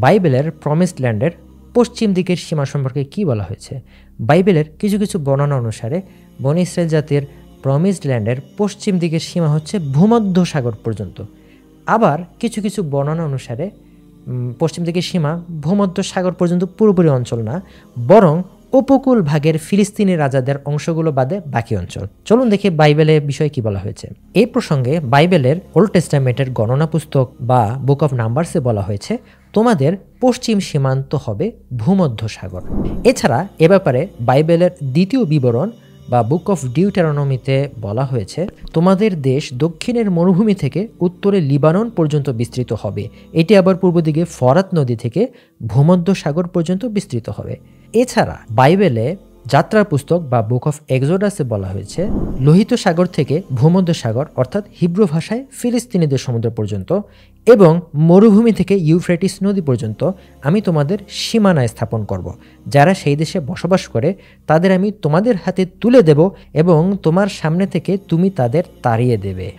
বাইবেলের প্রমিসড ল্যান্ডের পশ্চিম দিকের সীমা সম্পর্কে কি বলা হয়েছে? বাইবেলের কিছু কিছু বর্ণনা অনুসারে বনী ইসরায়েল জাতির প্রমিসড ল্যান্ডের পশ্চিম দিকের সীমা হচ্ছে ভূমধ্য সাগর পর্যন্ত। আবার কিছু কিছু বর্ণনা অনুসারে পশ্চিম দিকের সীমা ভূমধ্য সাগর পর্যন্ত পুরোপুরি অঞ্চল না, বরং উপকূল ভাগের ফিলিস্তিনি রাজাদের অংশগুলো বাদে বাকি অঞ্চল। চলুন দেখি বাইবেলের বিষয়ে কি বলা হয়েছে। এই প্রসঙ্গে বাইবেলের ওল্ড টেস্টামেন্টের গণনা পুস্তক বা বুক অফ নাম্বারসে বলা হয়েছে তোমাদের পশ্চিম সীমান্ত হবে ভূমধ্য সাগর। এছাড়া এ ব্যাপারে বাইবেলের দ্বিতীয় বিবরণ বা বুক অফ ডিউটেরোনমিতে বলা হয়েছে তোমাদের দেশ দক্ষিণের মরুভূমি থেকে উত্তরে লিবানন পর্যন্ত বিস্তৃত হবে, এটি আবার পূর্ব দিকে ফরাত নদী থেকে ভূমধ্য সাগর পর্যন্ত বিস্তৃত হবে। এছাড়া বাইবেলে যাত্রার পুস্তক বা বুক অফ এক্সোডাসে বলা হয়েছে লোহিত সাগর থেকে ভূমধ্য সাগর অর্থাৎ হিব্রু ভাষায় ফিলিস্তিনিদের সমুদ্র পর্যন্ত এবং মরুভূমি থেকে ইউফ্রেটিস নদী পর্যন্ত আমি তোমাদের সীমানায় স্থাপন করব। যারা সেই দেশে বসবাস করে তাদের আমি তোমাদের হাতে তুলে দেব এবং তোমার সামনে থেকে তুমি তাদের তাড়িয়ে দেবে।